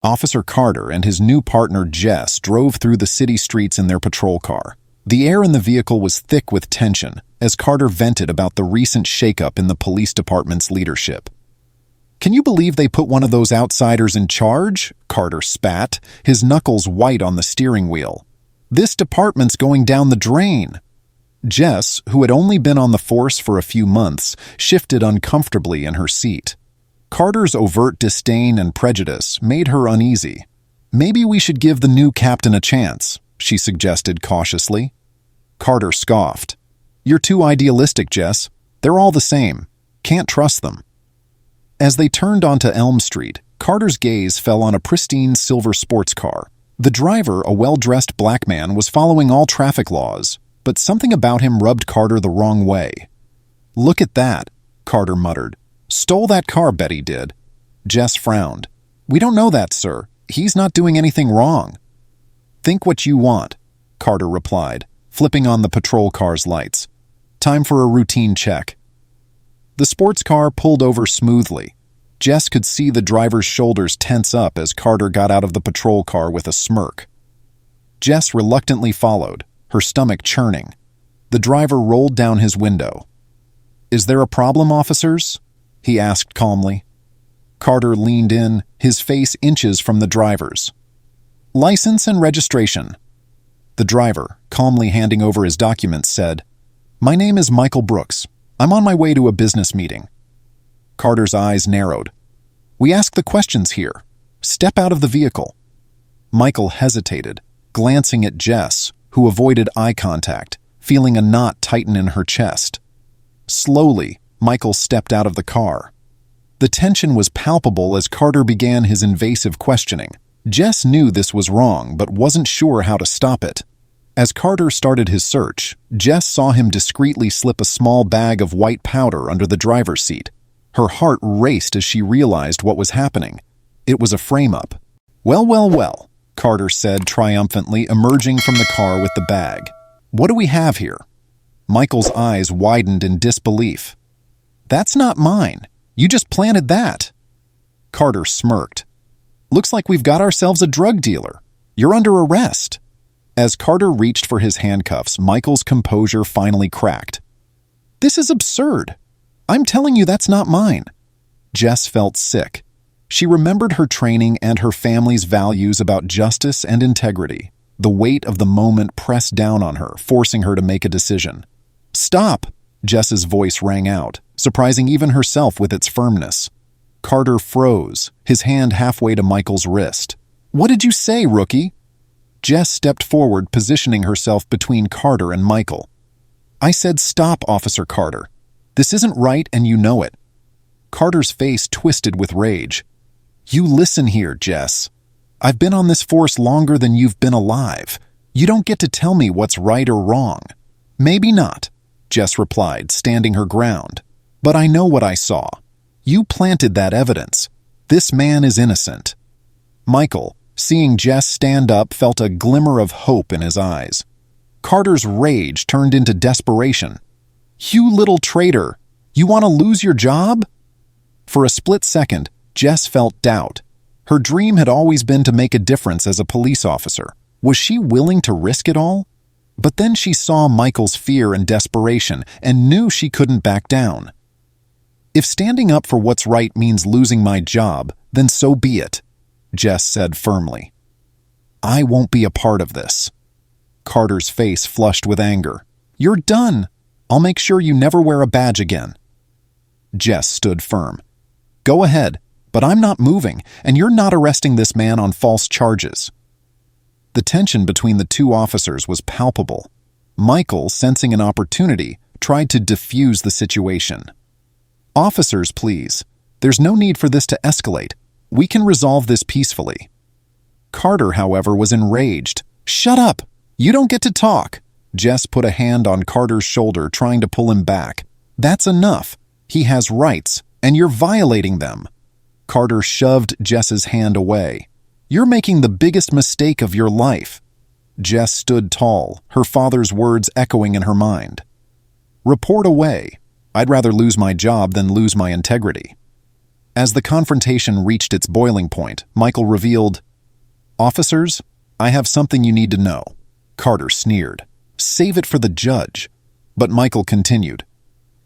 Officer Carter and his new partner Jess drove through the city streets in their patrol car. The air in the vehicle was thick with tension as Carter vented about the recent shakeup in the police department's leadership. "Can you believe they put one of those outsiders in charge?" Carter spat, his knuckles white on the steering wheel. "This department's going down the drain." Jess, who had only been on the force for a few months, shifted uncomfortably in her seat. Carter's overt disdain and prejudice made her uneasy. "Maybe we should give the new captain a chance," she suggested cautiously. Carter scoffed. "You're too idealistic, Jess. They're all the same. Can't trust them." As they turned onto Elm Street, Carter's gaze fell on a pristine silver sports car. The driver, a well-dressed black man, was following all traffic laws, but something about him rubbed Carter the wrong way. "Look at that," Carter muttered. "Stole that car, Betty did." Jess frowned. "We don't know that, sir. He's not doing anything wrong." "Think what you want," Carter replied, flipping on the patrol car's lights. "Time for a routine check." The sports car pulled over smoothly. Jess could see the driver's shoulders tense up as Carter got out of the patrol car with a smirk. Jess reluctantly followed, her stomach churning. The driver rolled down his window. "Is there a problem, officers?" he asked calmly. Carter leaned in, his face inches from the driver's. "License and registration." The driver, calmly handing over his documents, said, "My name is Michael Brooks. I'm on my way to a business meeting." Carter's eyes narrowed. "We ask the questions here. Step out of the vehicle." Michael hesitated, glancing at Jess, who avoided eye contact, feeling a knot tighten in her chest. Slowly, Michael stepped out of the car. The tension was palpable as Carter began his invasive questioning. Jess knew this was wrong, but wasn't sure how to stop it. As Carter started his search, Jess saw him discreetly slip a small bag of white powder under the driver's seat. Her heart raced as she realized what was happening. It was a frame-up. "Well, well, well," Carter said triumphantly, emerging from the car with the bag. "What do we have here?" Michael's eyes widened in disbelief. "That's not mine. You just planted that." Carter smirked. "Looks like we've got ourselves a drug dealer. You're under arrest." As Carter reached for his handcuffs, Michael's composure finally cracked. "This is absurd. I'm telling you that's not mine." Jess felt sick. She remembered her training and her family's values about justice and integrity. The weight of the moment pressed down on her, forcing her to make a decision. "Stop!" Jess's voice rang out, surprising even herself with its firmness. Carter froze, his hand halfway to Michael's wrist. "What did you say, rookie?" Jess stepped forward, positioning herself between Carter and Michael. "I said stop, Officer Carter. This isn't right and you know it." Carter's face twisted with rage. "You listen here, Jess. I've been on this force longer than you've been alive. You don't get to tell me what's right or wrong." "Maybe not," Jess replied, standing her ground. "But I know what I saw. You planted that evidence. This man is innocent." Michael, seeing Jess stand up, felt a glimmer of hope in his eyes. Carter's rage turned into desperation. "You little traitor! You want to lose your job?" For a split second, Jess felt doubt. Her dream had always been to make a difference as a police officer. Was she willing to risk it all? But then she saw Michael's fear and desperation and knew she couldn't back down. "If standing up for what's right means losing my job, then so be it," Jess said firmly. "I won't be a part of this." Carter's face flushed with anger. "You're done. I'll make sure you never wear a badge again." Jess stood firm. "Go ahead, but I'm not moving, and you're not arresting this man on false charges." The tension between the two officers was palpable. Michael, sensing an opportunity, tried to defuse the situation. "Officers, please. There's no need for this to escalate. We can resolve this peacefully." Carter, however, was enraged. "Shut up! You don't get to talk!" Jess put a hand on Carter's shoulder, trying to pull him back. "That's enough. He has rights, and you're violating them." Carter shoved Jess's hand away. "You're making the biggest mistake of your life." Jess stood tall, her father's words echoing in her mind. "Report away. I'd rather lose my job than lose my integrity." As the confrontation reached its boiling point, Michael revealed, "Officers, I have something you need to know." Carter sneered, "Save it for the judge." But Michael continued,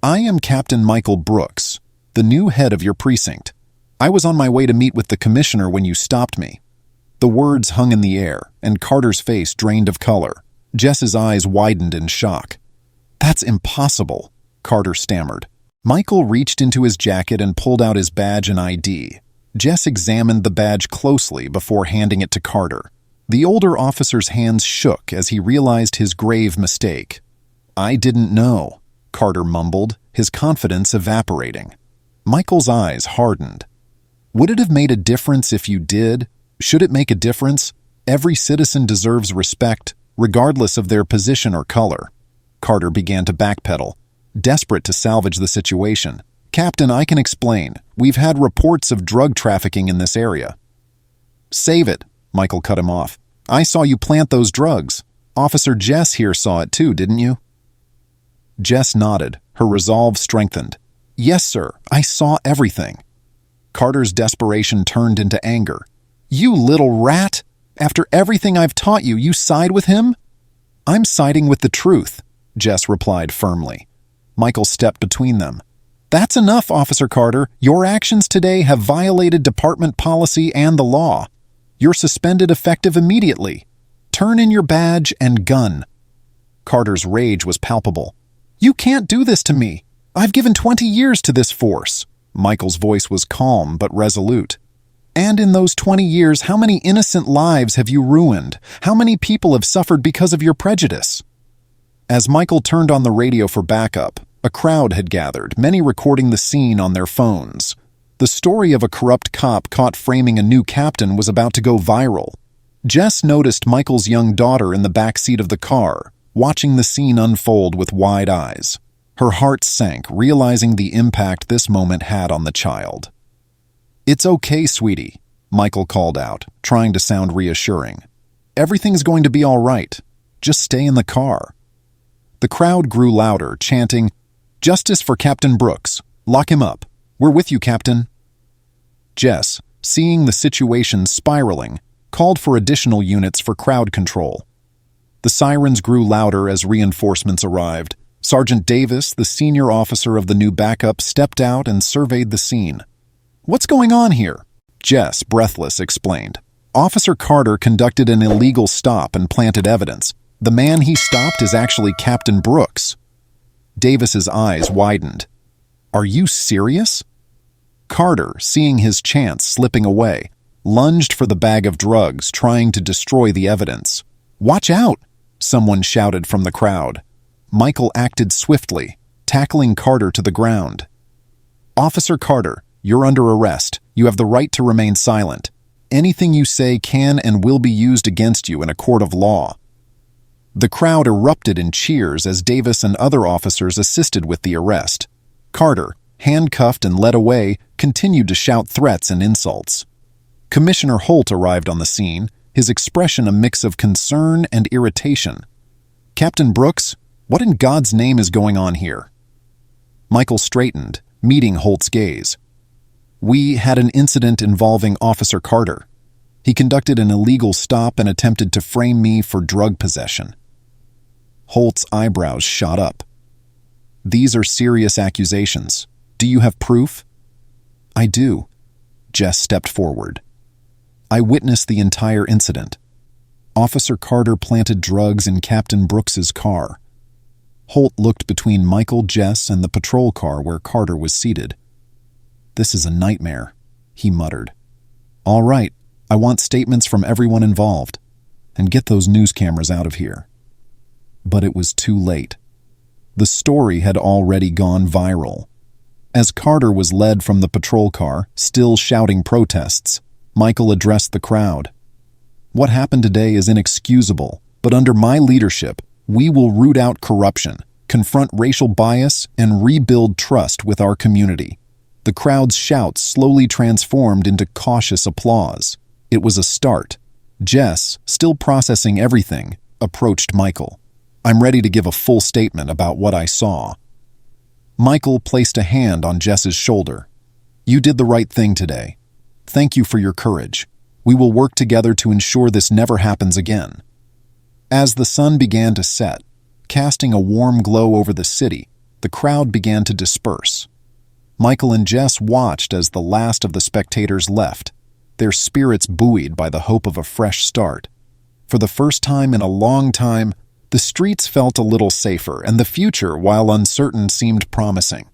"I am Captain Michael Brooks, the new head of your precinct. I was on my way to meet with the commissioner when you stopped me." The words hung in the air, and Carter's face drained of color. Jess's eyes widened in shock. "That's impossible," Carter stammered. Michael reached into his jacket and pulled out his badge and ID. Jess examined the badge closely before handing it to Carter. The older officer's hands shook as he realized his grave mistake. "I didn't know," Carter mumbled, his confidence evaporating. Michael's eyes hardened. "Would it have made a difference if you did? Should it make a difference? Every citizen deserves respect, regardless of their position or color." Carter began to backpedal, desperate to salvage the situation. "Captain, I can explain. We've had reports of drug trafficking in this area." "Save it," Michael cut him off. "I saw you plant those drugs. Officer Jess here saw it too, didn't you?" Jess nodded, her resolve strengthened. "Yes, sir, I saw everything." Carter's desperation turned into anger. "You little rat! After everything I've taught you, you side with him?" "I'm siding with the truth," Jess replied firmly. Michael stepped between them. "That's enough, Officer Carter. Your actions today have violated department policy and the law. You're suspended effective immediately. Turn in your badge and gun." Carter's rage was palpable. "You can't do this to me. I've given 20 years to this force." Michael's voice was calm but resolute. "And in those 20 years, how many innocent lives have you ruined? How many people have suffered because of your prejudice?" As Michael turned on the radio for backup, a crowd had gathered, many recording the scene on their phones. The story of a corrupt cop caught framing a new captain was about to go viral. Jess noticed Michael's young daughter in the back seat of the car, watching the scene unfold with wide eyes. Her heart sank, realizing the impact this moment had on the child. "It's okay, sweetie," Michael called out, trying to sound reassuring. "Everything's going to be all right. Just stay in the car." The crowd grew louder, chanting, "Justice for Captain Brooks. Lock him up. We're with you, Captain." Jess, seeing the situation spiraling, called for additional units for crowd control. The sirens grew louder as reinforcements arrived. Sergeant Davis, the senior officer of the new backup, stepped out and surveyed the scene. "What's going on here?" Jess, breathless, explained. "Officer Carter conducted an illegal stop and planted evidence. The man he stopped is actually Captain Brooks." Davis's eyes widened. "Are you serious?" Carter, seeing his chance slipping away, lunged for the bag of drugs, trying to destroy the evidence. "Watch out!" someone shouted from the crowd. Michael acted swiftly, tackling Carter to the ground. "Officer Carter, you're under arrest. You have the right to remain silent. Anything you say can and will be used against you in a court of law." The crowd erupted in cheers as Davis and other officers assisted with the arrest. Carter, handcuffed and led away, continued to shout threats and insults. Commissioner Holt arrived on the scene, his expression a mix of concern and irritation. "Captain Brooks, what in God's name is going on here?" Michael straightened, meeting Holt's gaze. "We had an incident involving Officer Carter. He conducted an illegal stop and attempted to frame me for drug possession." Holt's eyebrows shot up. "These are serious accusations. Do you have proof?" "I do." Jess stepped forward. "I witnessed the entire incident. Officer Carter planted drugs in Captain Brooks's car." Holt looked between Michael, Jess, and the patrol car where Carter was seated. "This is a nightmare," he muttered. "All right, I want statements from everyone involved. And get those news cameras out of here." But it was too late. The story had already gone viral. As Carter was led from the patrol car, still shouting protests, Michael addressed the crowd. "What happened today is inexcusable, but under my leadership, we will root out corruption, confront racial bias, and rebuild trust with our community." The crowd's shouts slowly transformed into cautious applause. It was a start. Jess, still processing everything, approached Michael. "I'm ready to give a full statement about what I saw." Michael placed a hand on Jess's shoulder. You did the right thing today. Thank you for your courage. We will work together to ensure this never happens again." As the sun began to set, casting a warm glow over the city, the crowd began to disperse. Michael and Jess watched as the last of the spectators left, their spirits buoyed by the hope of a fresh start. For the first time in a long time, the streets felt a little safer, and the future, while uncertain, seemed promising.